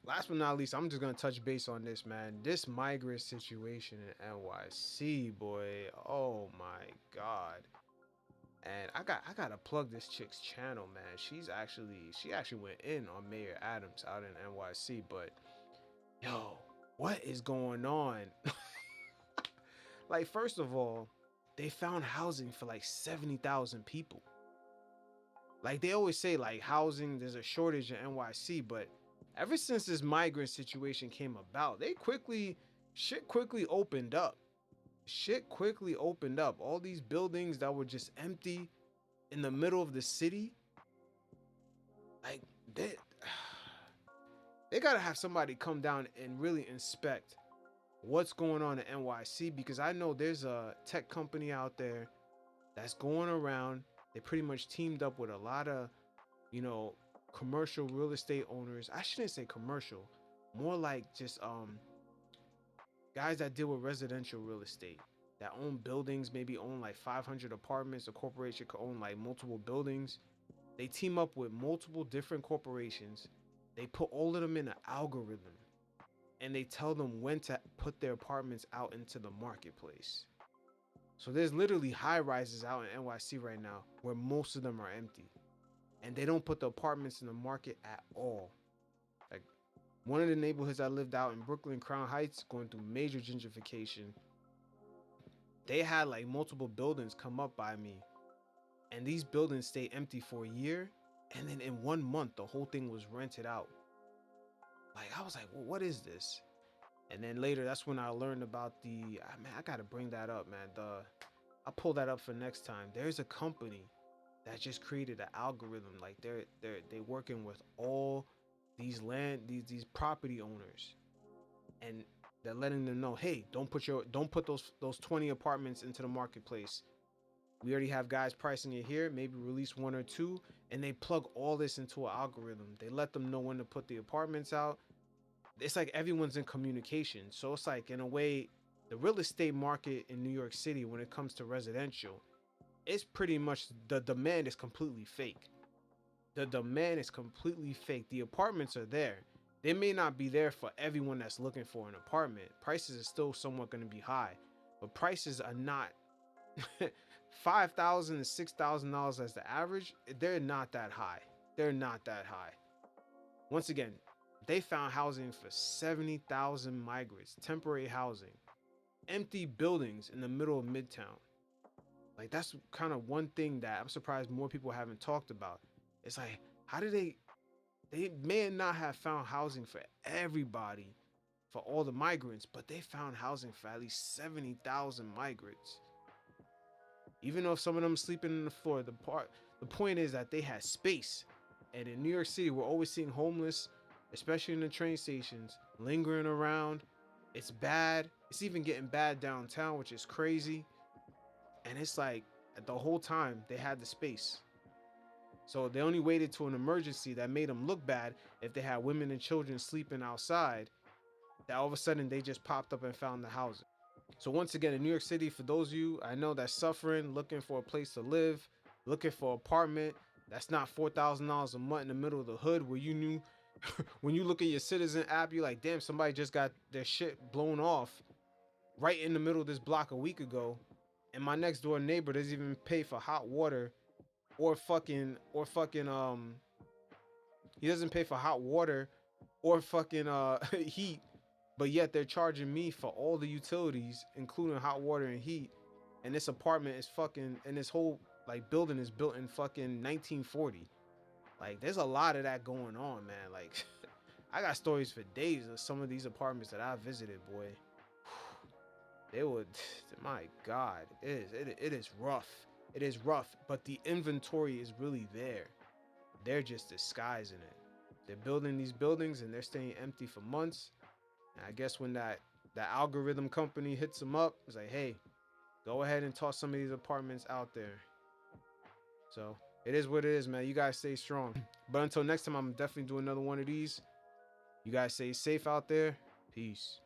last but not least, I'm just gonna touch base on this, man. This migrant situation in NYC, boy. Oh my god. And I gotta plug this chick's channel, man. She actually went in on Mayor Adams out in NYC, but yo, what is going on? Like, first of all, they found housing for like 70,000 people. Like they always say, like housing, there's a shortage in NYC, but ever since this migrant situation came about, shit quickly opened up. Shit quickly opened up. All these buildings that were just empty in the middle of the city, like they, they gotta have somebody come down and really inspect what's going on in NYC, because I know there's a tech company out there that's going around. They pretty much teamed up with a lot of, you know, commercial real estate owners. I shouldn't say commercial, more like just guys that deal with residential real estate that own buildings, maybe own like 500 apartments. A corporation could own like multiple buildings. They team up with multiple different corporations. They put all of them in an algorithm and they tell them when to put their apartments out into the marketplace. So there's literally high rises out in NYC right now where most of them are empty, and they don't put the apartments in the market at all. Like one of the neighborhoods I lived out in Brooklyn, Crown Heights, going through major gentrification, they had like multiple buildings come up by me, and these buildings stay empty for a year, and then in 1 month the whole thing was rented out. Like I was like, well, what is this? And then later, that's when I learned about man, I gotta bring that up, man. I'll pull that up for next time. There's a company that just created an algorithm. Like they working with all these property owners, and they're letting them know, hey, don't put those 20 apartments into the marketplace. We already have guys pricing it here. Maybe release one or two, and they plug all this into an algorithm. They let them know when to put the apartments out. It's like everyone's in communication. So it's like, in a way, the real estate market in New York City, when it comes to residential, it's pretty much, the demand is completely fake. The demand is completely fake. The apartments are there. They may not be there for everyone that's looking for an apartment. Prices are still somewhat going to be high, but prices are not $5,000 to $6,000 as the average. They're not that high. They're not that high. Once again, they found housing for 70,000 migrants, temporary housing, empty buildings in the middle of Midtown. Like that's kind of one thing that I'm surprised more people haven't talked about. It's like, how did they may not have found housing for everybody, for all the migrants, but they found housing for at least 70,000 migrants. Even though some of them sleeping on the floor, the point is that they had space. And in New York City, we're always seeing homeless, especially in the train stations, lingering around. It's bad. It's even getting bad downtown, which is crazy. And it's like, the whole time they had the space. So they only waited to an emergency that made them look bad if they had women and children sleeping outside, that all of a sudden they just popped up and found the housing. So once again, in New York City, for those of you I know that's suffering, looking for a place to live, looking for an apartment that's not $4,000 a month in the middle of the hood, where you knew when you look at your Citizen app, you're like, damn, somebody just got their shit blown off right in the middle of this block a week ago, and my next door neighbor doesn't even pay for hot water or fucking he doesn't pay for hot water or fucking heat, but yet they're charging me for all the utilities, including hot water and heat. And this apartment is fucking, and this whole like building is built in fucking 1940. Like there's a lot of that going on, man. Like I got stories for days of some of these apartments that I visited, boy. They would, my God, it is rough. It is rough, but the inventory is really there. They're just disguising it. They're building these buildings and they're staying empty for months. And I guess when that algorithm company hits them up, it's like, hey, go ahead and toss some of these apartments out there. So it is what it is, man. You guys stay strong. But until next time, I'm definitely doing another one of these. You guys stay safe out there. Peace.